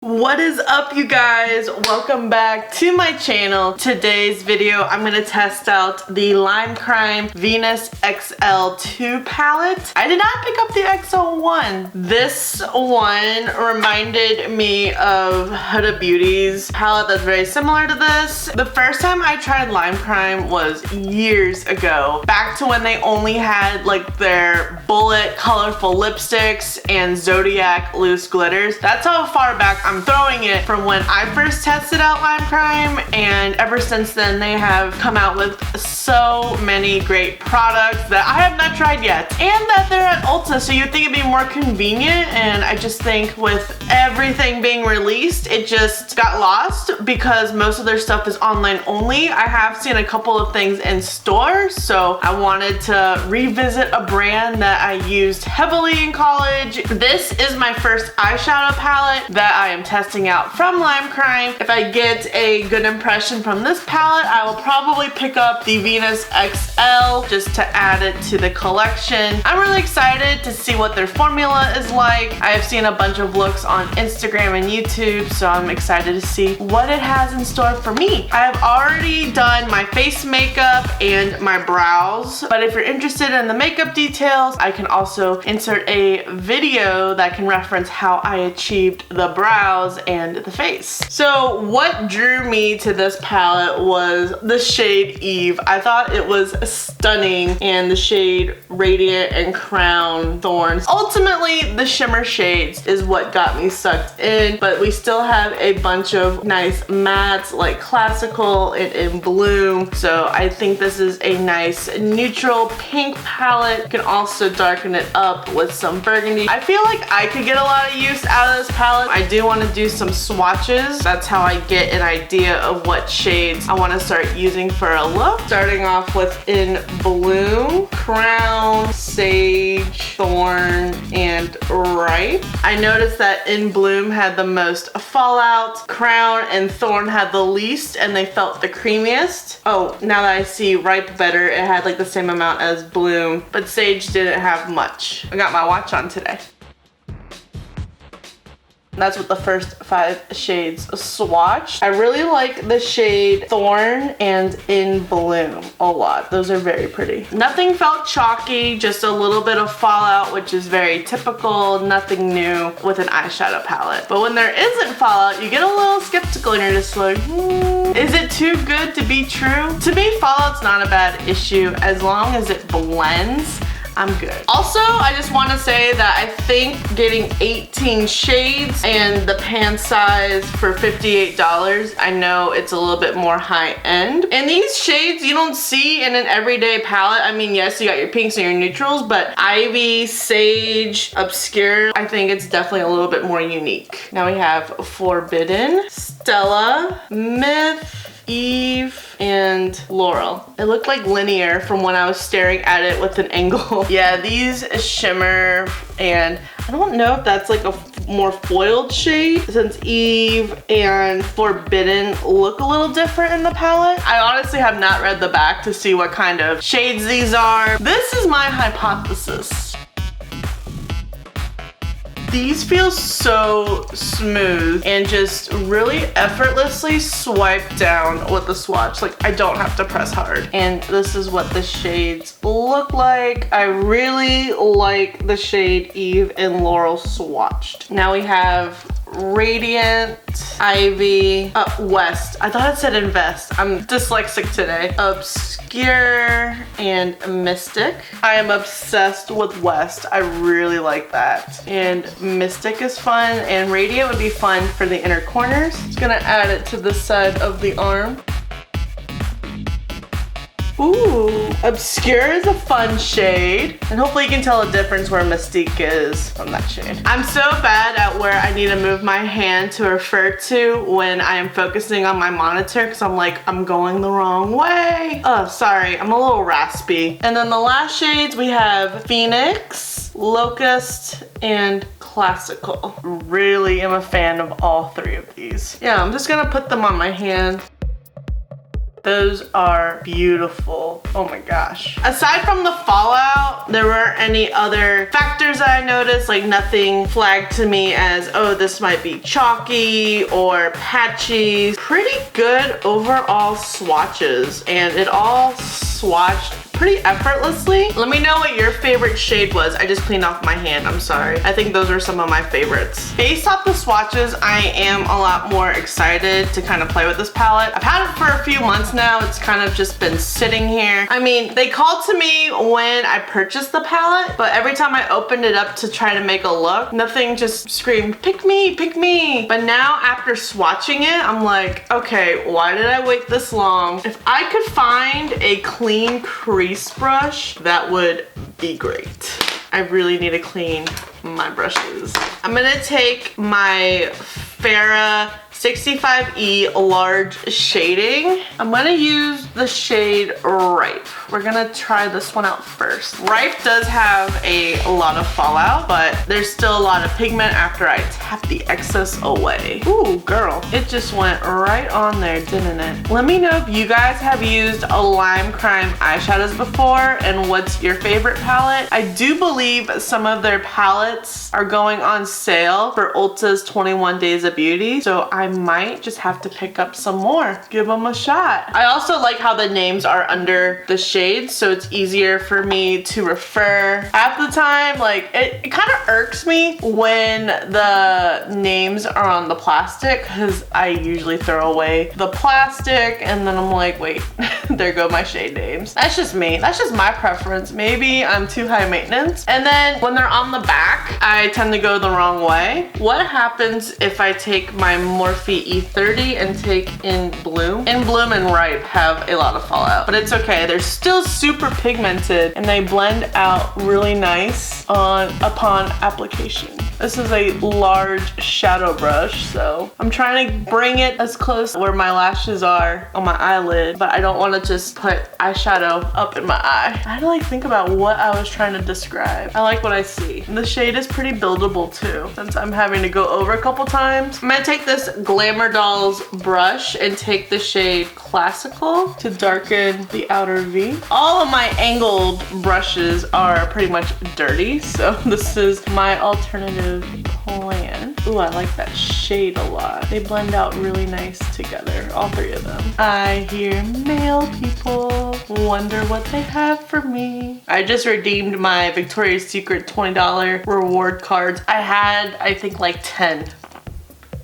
What is up, you guys? Welcome back to my channel. Today's video, I'm gonna test out the Limecrime Venus XL2 palette. I did not pick up the XL1. This one reminded me of Huda Beauty's palette that's very similar to this. The first time I tried Limecrime was years ago, back to when they only had like their bullet colorful lipsticks and Zodiac loose glitters. That's how far back I'm throwing it from when I first tested out Limecrime, and ever since then they have come out with so many great products that I have not tried yet, and that they're at Ulta, so you'd think it'd be more convenient. And I just think with everything being released, it just got lost because most of their stuff is online only. I have seen a couple of things in stores, so I wanted to revisit a brand that I used heavily in college. This is my first eyeshadow palette that I am testing out from Limecrime. If I get a good impression from this palette, I will probably pick up the Venus XL just to add it to the collection. I'm really excited to see what their formula is like. I have seen a bunch of looks on Instagram and YouTube, so I'm excited to see what it has in store for me. I have already done my face makeup and my brows, but if you're interested in the makeup details, I can also insert a video that can reference how I achieved the brows and the face. So what drew me to this palette was the shade Eve. I thought it was stunning, and the shade Radiant and Crown Thorns. Ultimately, the shimmer shades is what got me sucked in, but we still have a bunch of nice mattes like Classical and In Bloom. So I think this is a nice neutral pink palette. You can also darken it up with some burgundy. I feel like I could get a lot of use out of this palette. I do want to do some swatches. That's how I get an idea of what shades I want to start using for a look. Starting off with In Bloom, Crown, Sage, Thorn, and Ripe. I noticed that In Bloom had the most fallout, Crown and Thorn had the least, and they felt the creamiest. Oh, now that I see Ripe better, it had like the same amount as Bloom, but Sage didn't have much. I got my watch on today. That's what the first 5 shades swatched. I really like the shade Thorn and In Bloom a lot. Those are very pretty. Nothing felt chalky, just a little bit of fallout, which is very typical, nothing new with an eyeshadow palette. But when there isn't fallout, you get a little skeptical and you're just like, is it too good to be true? To me, fallout's not a bad issue as long as it blends. I'm good. Also, I just want to say that I think getting 18 shades and the pan size for $58, I know it's a little bit more high end. And these shades you don't see in an everyday palette. I mean, yes, you got your pinks and your neutrals, but Ivy, Sage, Obscure, I think it's definitely a little bit more unique. Now we have Forbidden, Stella, Myth, Eve, and Laurel. It looked like linear from when I was staring at it with an angle. Yeah, these shimmer, and I don't know if that's like a more foiled shade, since Eve and Forbidden look a little different in the palette. I honestly have not read the back to see what kind of shades these are. This is my hypothesis. These feel so smooth and just really effortlessly swipe down with the swatch. Like, I don't have to press hard. And this is what the shades look like. I really like the shade Eve and Laurel swatched. Now we have Radiant, Ivy, West. I thought it said Invest. I'm dyslexic today. Obscure and Mystic. I am obsessed with West. I really like that. And Mystic is fun, and Radiant would be fun for the inner corners. Just gonna add it to the side of the arm. Ooh, Obscure is a fun shade. And hopefully you can tell the difference where Mystique is from that shade. I'm so bad at where I need to move my hand to refer to when I am focusing on my monitor, because I'm like, I'm going the wrong way. Oh, sorry, I'm a little raspy. And then the last shades, we have Phoenix, Locust, and Classical. Really am a fan of all 3 of these. Yeah, I'm just gonna put them on my hand. Those are beautiful. Oh my gosh. Aside from the fallout, there weren't any other factors that I noticed, like nothing flagged to me as, oh, this might be chalky or patchy. Pretty good overall swatches, and it all swatched pretty effortlessly. Let me know what your favorite shade was. I just cleaned off my hand, I'm sorry. I think those are some of my favorites. Based off the swatches, I am a lot more excited to kind of play with this palette. I've had it for a few months now. It's kind of just been sitting here. I mean, they called to me when I purchased the palette, but every time I opened it up to try to make a look, nothing just screamed, pick me, pick me. But now after swatching it, I'm like, okay, why did I wait this long? If I could find a clean crease brush, that would be great. I really need to clean my brushes. I'm gonna take my Farrah 65E large shading. I'm gonna use the shade Ripe. We're gonna try this one out first. Ripe does have a lot of fallout, but there's still a lot of pigment after I tap the excess away. Ooh, girl, it just went right on there, didn't it? Let me know if you guys have used a Limecrime eyeshadows before and what's your favorite palette. I do believe some of their palettes are going on sale for Ulta's 21 Days of Beauty, so I might just have to pick up some more. Give them a shot. I also like how the names are under the shades, so it's easier for me to refer. Half the time, like, it kind of irks me when the names are on the plastic, because I usually throw away the plastic and then I'm like, wait, there go my shade names. That's just me. That's just my preference. Maybe I'm too high maintenance. And then when they're on the back, I tend to go the wrong way. What happens if I take my Morphe E30 and take In Bloom? In Bloom and Ripe have a lot of fallout, but it's okay. They're still super pigmented and they blend out really nice upon application. This is a large shadow brush, so I'm trying to bring it as close where my lashes are on my eyelid, but I don't want to just put eyeshadow up in my eye. I had to like think about what I was trying to describe. I like what I see. And the shade is pretty buildable too, since I'm having to go over a couple times. I'm gonna take this Glamour Dolls brush and take the shade Classical to darken the outer V. All of my angled brushes are pretty much dirty, so this is my alternative plan. Ooh, I like that shade a lot. They blend out really nice together, all three of them. I hear male people wonder what they have for me. I just redeemed my Victoria's Secret $20 reward cards. I had, I think, like 10.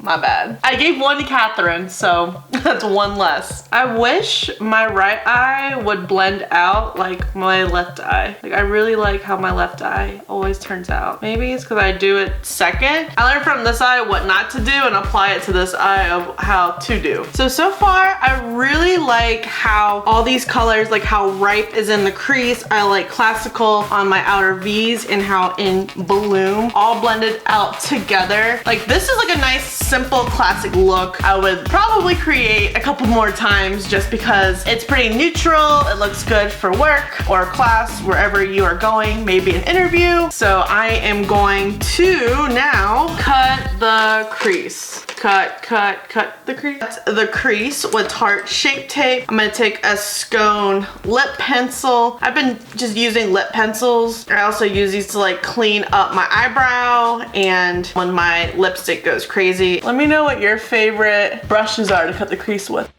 My bad. I gave one to Catherine, so that's one less. I wish my right eye would blend out like my left eye. Like, I really like how my left eye always turns out. Maybe it's because I do it second. I learned from this eye what not to do and apply it to this eye of how to do. So far, I really like how all these colors, like how Ripe is in the crease. I like Classical on my outer V's and how In Bloom all blended out together. Like, this is like a nice simple classic look. I would probably create a couple more times just because it's pretty neutral. It looks good for work or class, wherever you are going, maybe an interview. So I am going to now cut the crease. Cut the crease. That's the crease with heart shape tape. I'm gonna take a Scone lip pencil. I've been just using lip pencils. I also use these to like clean up my eyebrow and when my lipstick goes crazy. Let me know what your favorite brushes are to cut the crease with.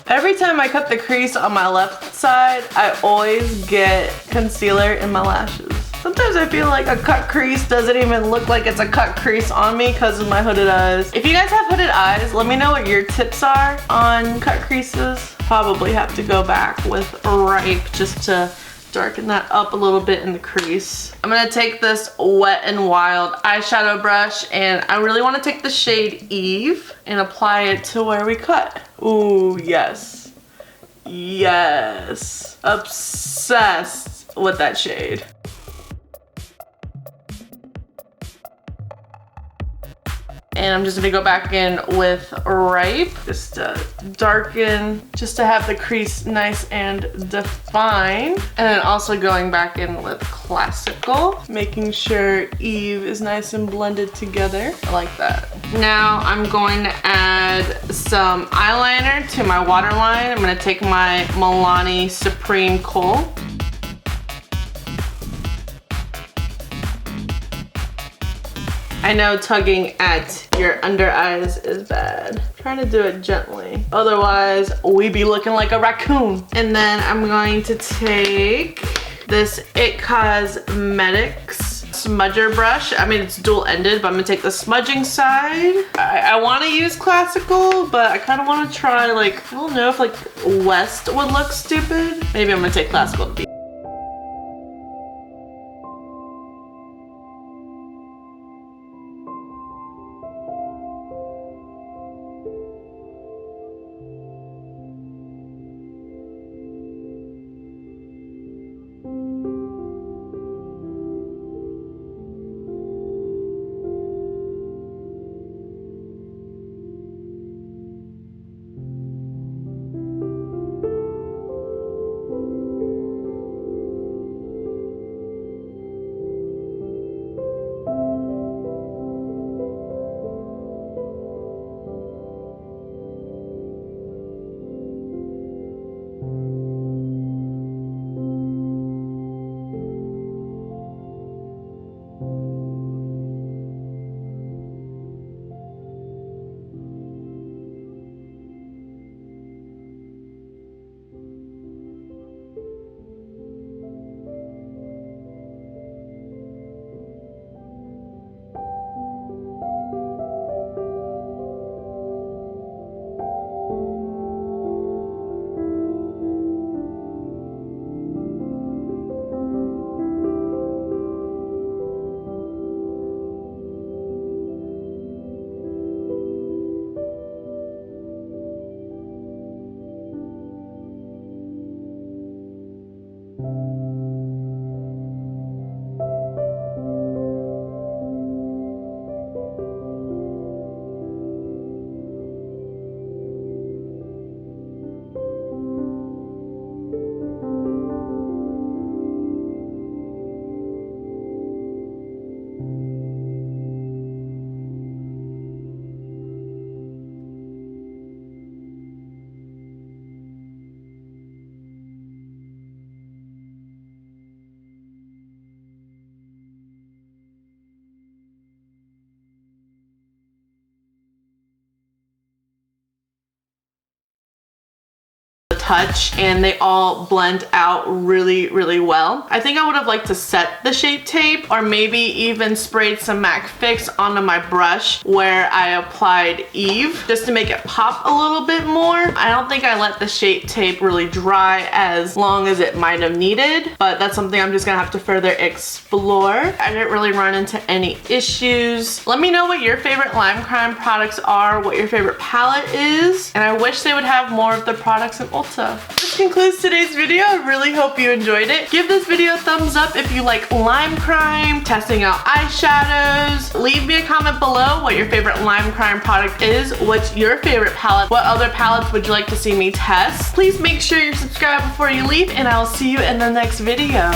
Every time I cut the crease on my left side, I always get concealer in my lashes. Sometimes I feel like a cut crease doesn't even look like it's a cut crease on me because of my hooded eyes. If you guys have hooded eyes, let me know what your tips are on cut creases. Probably have to go back with Ripe just to darken that up a little bit in the crease. I'm gonna take this Wet n Wild eyeshadow brush and I really want to take the shade Eve and apply it to where we cut. Ooh, yes. Yes. Obsessed with that shade. And I'm just gonna go back in with Ripe, just to darken, just to have the crease nice and defined. And then also going back in with Classical, making sure Eve is nice and blended together. I like that. Now I'm going to add some eyeliner to my waterline. I'm gonna take my Milani Supreme Kohl. I know tugging at your under eyes is bad. I'm trying to do it gently. Otherwise, we be looking like a raccoon. And then I'm going to take this IT Cosmetics smudger brush. I mean, it's dual-ended, but I'm gonna take the smudging side. I want to use Classical, but I kind of want to try, like, I don't know if like West would look stupid. Maybe I'm gonna take Classical. touch and they all blend out really, really well. I think I would have liked to set the Shape Tape or maybe even sprayed some MAC Fix onto my brush where I applied Eve just to make it pop a little bit more. I don't think I let the Shape Tape really dry as long as it might have needed, but that's something I'm just gonna have to further explore. I didn't really run into any issues. Let me know what your favorite Limecrime products are, what your favorite palette is, and I wish they would have more of the products in Ulta. This concludes today's video. I really hope you enjoyed it. Give this video a thumbs up if you like Limecrime, testing out eyeshadows. Leave me a comment below what your favorite Limecrime product is. What's your favorite palette? What other palettes would you like to see me test? Please make sure you're subscribed before you leave, and I'll see you in the next video.